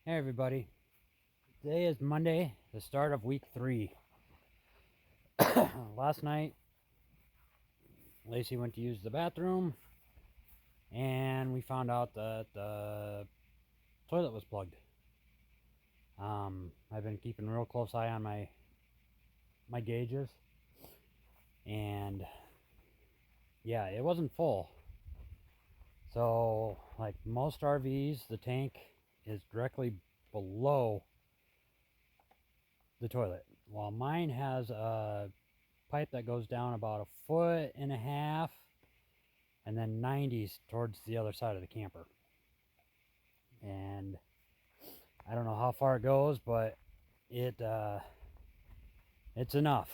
Hey everybody, today is Monday, the start of week 3. Last night, Lacey went to use the bathroom and we found out that the toilet was plugged. I've been keeping a real close eye on my gauges, and yeah, it wasn't full. So, like most RVs, the tank is directly below the toilet. Well, mine has a pipe that goes down about 1.5 feet and then 90s towards the other side of the camper. And I don't know how far it goes, but it's enough.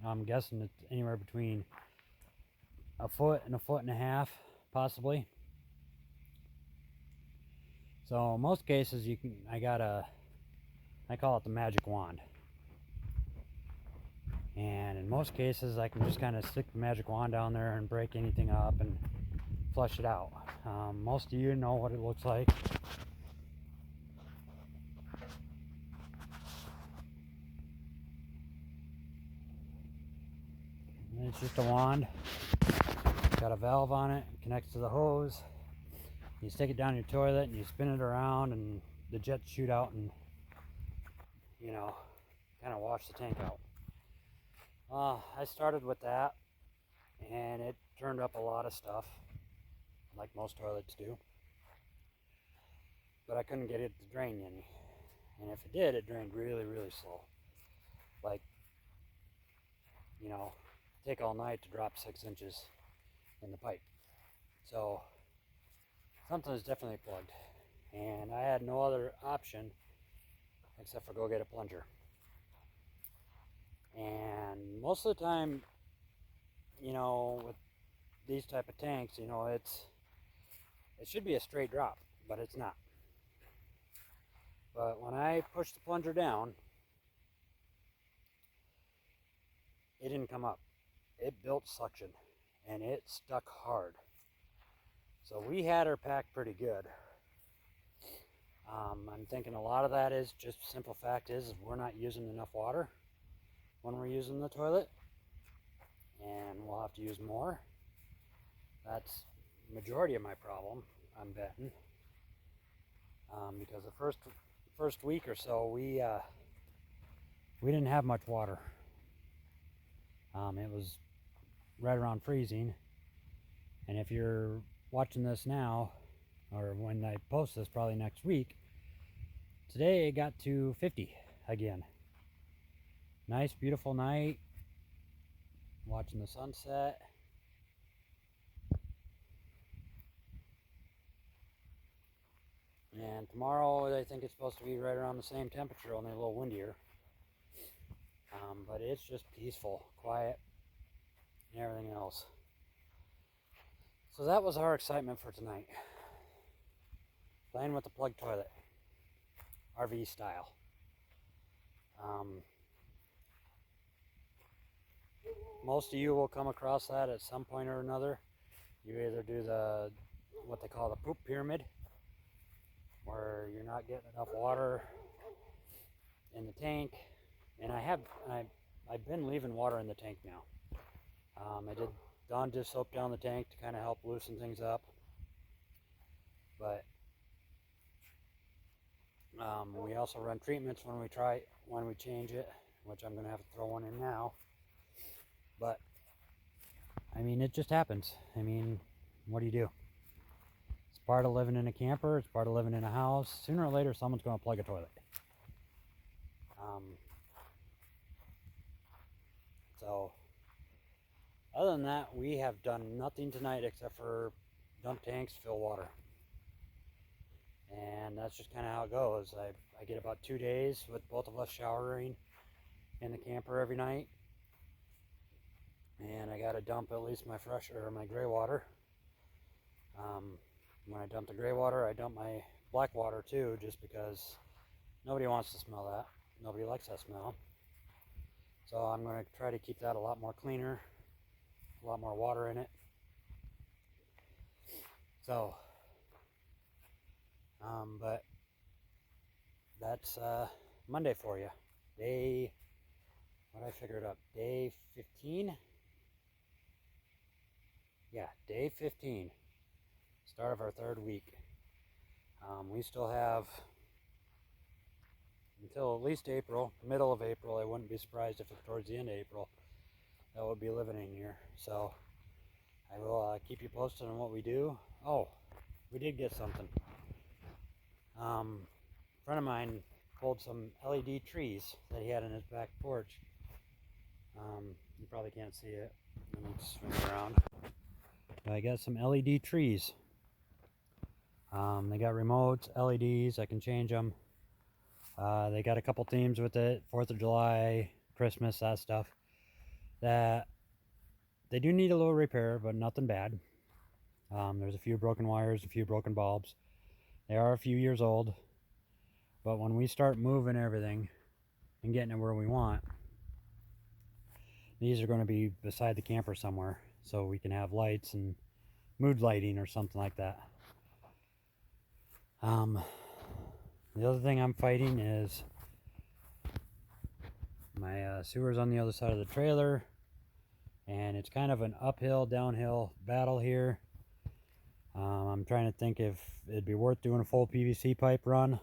I'm guessing it's anywhere between 1 foot and 1.5 feet, possibly. So in most cases, I call it the magic wand. And in most cases, I can just kind of stick the magic wand down there and break anything up and flush it out. Most of you know what it looks like. And it's just a wand. It's got a valve on it. It connects to the hose. You stick it down your toilet and you spin it around, and the jets shoot out and, kind of wash the tank out. I started with that, and it turned up a lot of stuff, like most toilets do. But I couldn't get it to drain any. And if it did, it drained really, really slow. Like, take all night to drop 6 inches in the pipe. So, something is definitely plugged. And I had no other option except for go get a plunger. And most of the time, with these type of tanks, it should be a straight drop, but it's not. But when I pushed the plunger down, it didn't come up. It built suction, and it stuck hard. So we had her packed pretty good. I'm thinking a lot of that is just simple fact is we're not using enough water when we're using the toilet, and we'll have to use more. That's the majority of my problem, I'm betting. Because the first week or so, we didn't have much water. It was right around freezing, and if you're watching this now, or when I post this probably next week, today it got to 50 again. Nice, beautiful night, watching the sunset. And tomorrow I think it's supposed to be right around the same temperature, only a little windier. But it's just peaceful, quiet, and everything else. So that was our excitement for tonight. Playing with the plug toilet, RV style. Most of you will come across that at some point or another. You either do what they call the poop pyramid, where you're not getting enough water in the tank. And I've been leaving water in the tank now. Don just soaped down the tank to kind of help loosen things up. But we also run treatments when we change it, which I'm going to have to throw one in now. But it just happens. What do you do? It's part of living in a camper. It's part of living in a house. Sooner or later, someone's going to plug a toilet. So, other than that, we have done nothing tonight except for dump tanks, fill water. And that's just kind of how it goes. I get about 2 days with both of us showering in the camper every night. And I got to dump at least my gray water. When I dump the gray water, I dump my black water too, just because nobody wants to smell that. Nobody likes that smell. So I'm going to try to keep that a lot more cleaner, a lot more water in it. So, but that's Monday for you. Day, what did I figure it up? Day 15? Yeah, day 15. Start of our third week. We still have until at least April, middle of April. I wouldn't be surprised if it's towards the end of April that we'll be living in here. So I will keep you posted on what we do. Oh, we did get something. A friend of mine pulled some LED trees that he had in his back porch. You probably can't see it. Let me swing it around. But I got some LED trees. They got remotes, LEDs. I can change them. They got a couple themes with it: 4th of July, Christmas, that stuff. That they do need a little repair, but nothing bad. There's a few broken wires, a few broken bulbs. They are a few years old, but when we start moving everything and getting it where we want, these are going to be beside the camper somewhere, so we can have lights and mood lighting or something like that. The other thing I'm fighting is my sewer's on the other side of the trailer, and it's kind of an uphill, downhill battle here. I'm trying to think if it'd be worth doing a full PVC pipe run,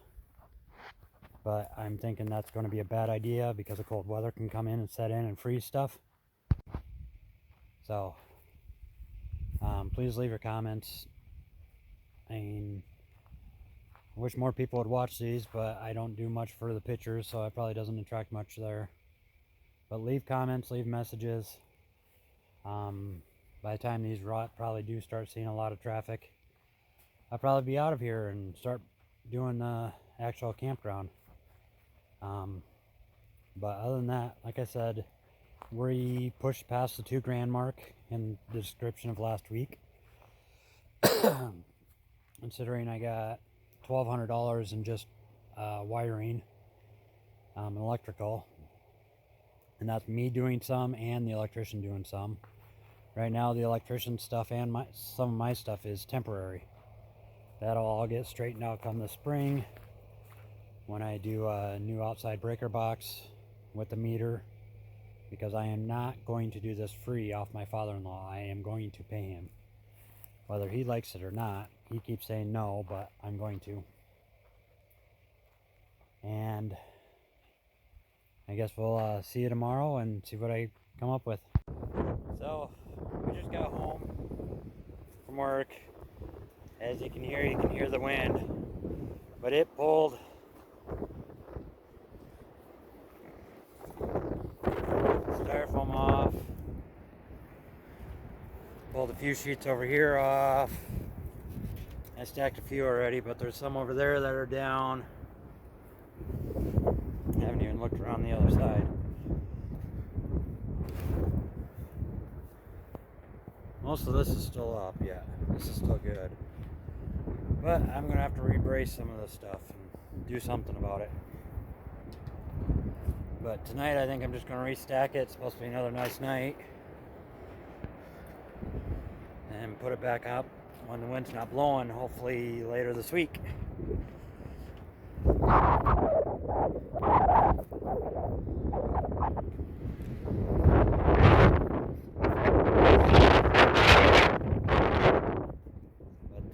but I'm thinking that's going to be a bad idea because the cold weather can come in and set in and freeze stuff. So please leave your comments. I wish more people would watch these, but I don't do much for the pictures, so it probably doesn't attract much there. But leave comments, leave messages. By the time these probably do start seeing a lot of traffic, I'll probably be out of here and start doing the actual campground. But other than that, like I said, we pushed past the $2,000 mark in the description of last week. Considering I got $1,200 in just wiring, electrical, and that's me doing some and the electrician doing some. Right now the electrician stuff and some of my stuff is temporary. That'll all get straightened out come the spring when I do a new outside breaker box with the meter, because I am not going to do this free off my father-in-law. I am going to pay him. Whether he likes it or not, he keeps saying no, but I'm going to. And I guess we'll see you tomorrow and see what I come up with. So, we just got home from work. As you can hear the wind. But it pulled styrofoam off. Pulled a few sheets over here off. I stacked a few already, but there's some over there that are down. I haven't even looked around the other side. Most of this is still up, yeah. This is still good. But I'm going to have to rebrace some of this stuff and do something about it. But tonight I think I'm just going to restack it. It's supposed to be another nice night. And put it back up when the wind's not blowing, hopefully later this week.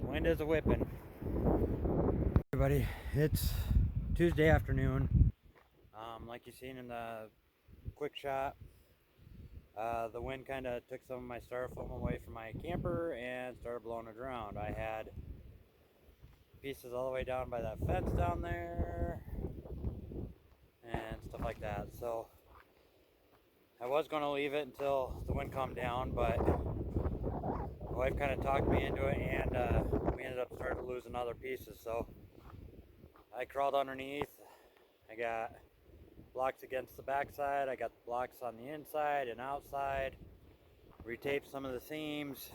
Wind is a whipping. Everybody, it's Tuesday afternoon. Like you seen in the quick shot, the wind kind of took some of my styrofoam away from my camper and started blowing it around. I had pieces all the way down by that fence down there and stuff like that. So I was going to leave it until the wind calmed down, but my wife kind of talked me into it, and we ended up starting to losing other pieces. So I crawled underneath. I got blocks against the backside. I got blocks on the inside and outside. Retaped some of the seams.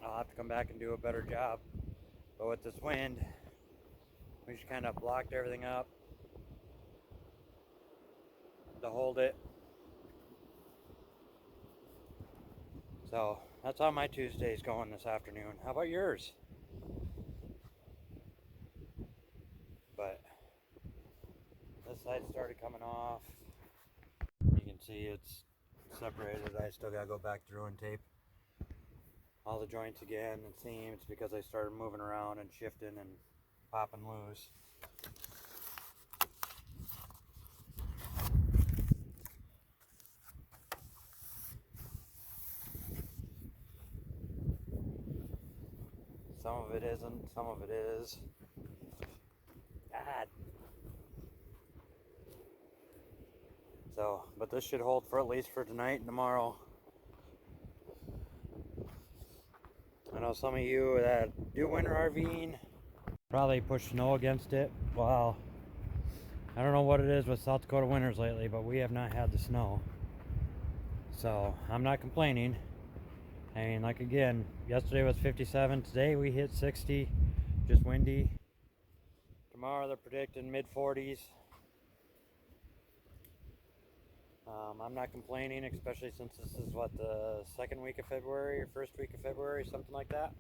I'll have to come back and do a better job. But with this wind, we just kind of blocked everything up to hold it. So that's how my Tuesday's going this afternoon. How about yours? but this side started coming off. You can see it's separated. I still gotta go back through and tape all the joints again and seams because I started moving around and shifting and popping loose. Some of it isn't, some of it is. God. So, but this should hold for at least for tonight and tomorrow. I know some of you that do winter RVing probably push snow against it. Wow. I don't know what it is with South Dakota winters lately, but we have not had the snow. So, I'm not complaining. I mean, like again, yesterday was 57. Today we hit 60. Just windy. Tomorrow they're predicting mid-40s. I'm not complaining, especially since this is what, the second week of February or first week of February, something like that.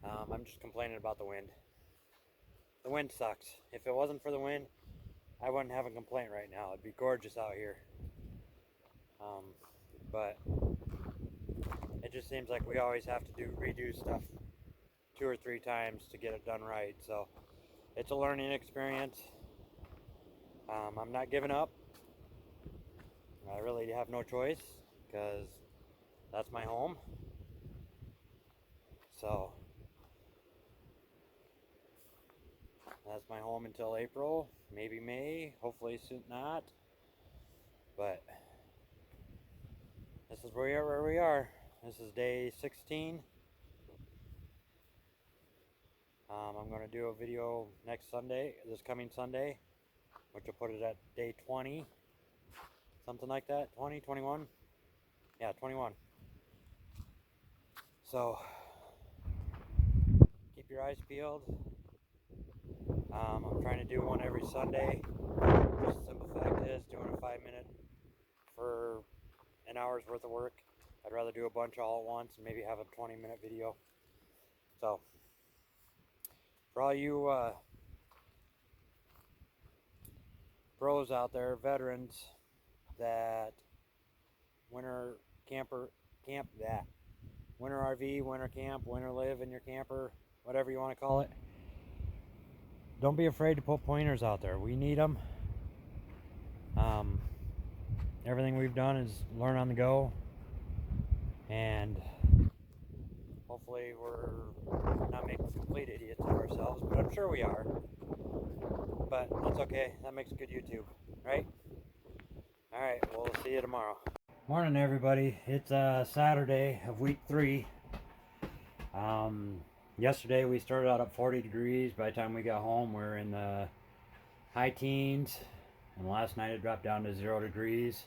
I'm just complaining about the wind. The wind sucks. If it wasn't for the wind, I wouldn't have a complaint right now. It'd be gorgeous out here. But it just seems like we always have to redo stuff 2 or 3 times to get it done right. So it's a learning experience. I'm not giving up. I really have no choice because that's my home. So that's my home until April, maybe May, hopefully soon not. But this is where we are. This is day 16. I'm going to do a video next Sunday, this coming Sunday, which will put it at day 20. Something like that, 20, 21? Yeah, 21. So, keep your eyes peeled. I'm trying to do one every Sunday. Just the simple fact is, doing a 5-minute for an hour's worth of work. I'd rather do a bunch all at once and maybe have a 20-minute video. So, for all you pros out there, veterans, that winter winter RV, winter camp, winter live in your camper, whatever you want to call it. Don't be afraid to put pointers out there. We need them. Everything we've done is learn on the go, and hopefully we're not making complete idiots of ourselves, but I'm sure we are. But that's okay. That makes good YouTube, right? Alright, we'll see you tomorrow. Morning, everybody. It's Saturday of week 3. Yesterday we started out at 40 degrees. By the time we got home, we're in the high teens. And last night it dropped down to 0 degrees.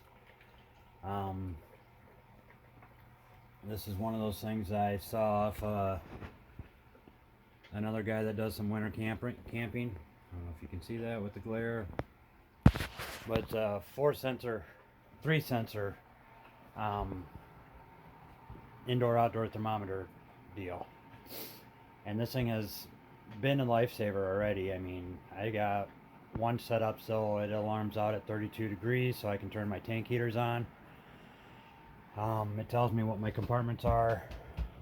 This is one of those things I saw off another guy that does some winter camping. I don't know if you can see that with the glare. But it's a 3 sensor indoor-outdoor thermometer deal. And this thing has been a lifesaver already. I mean, I got one set up so it alarms out at 32 degrees so I can turn my tank heaters on. It tells me what my compartments are,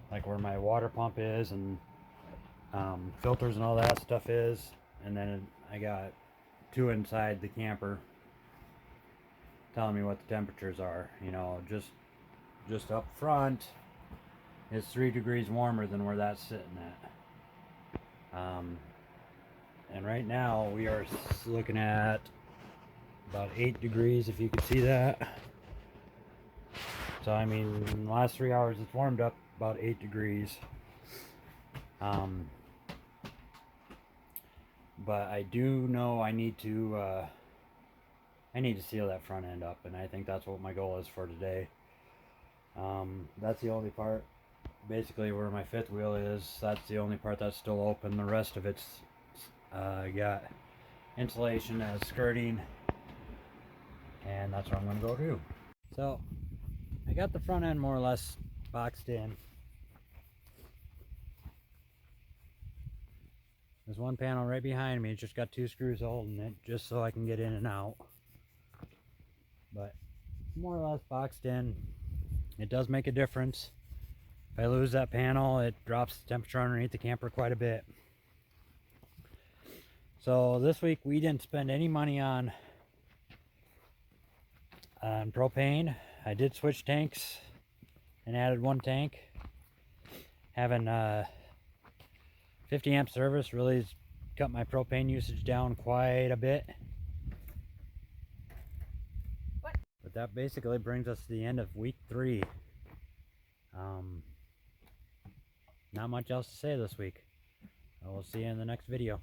like where my water pump is and filters and all that stuff is. And then I got 2 inside the camper telling me what the temperatures are. You know, just up front, it's 3 degrees warmer than where that's sitting at. And right now we are looking at about 8 degrees, if you can see that. So I mean, in the last 3 hours it's warmed up about 8 degrees. But I do know I need to seal that front end up, and I think that's what my goal is for today. That's the only part, basically where my 5th wheel is, that's the only part that's still open. The rest of it's got insulation as skirting, and that's what I'm going to go do. So I got the front end more or less boxed in. There's one panel right behind me. It's just got 2 screws holding it just so I can get in and out. But more or less boxed in. It does make a difference. If I lose that panel, it drops the temperature underneath the camper quite a bit. So this week we didn't spend any money on propane. I did switch tanks and added 1 tank. Having 50 amp service really cut my propane usage down quite a bit. But that basically brings us to the end of week 3. Not much else to say this week. We'll see you in the next video.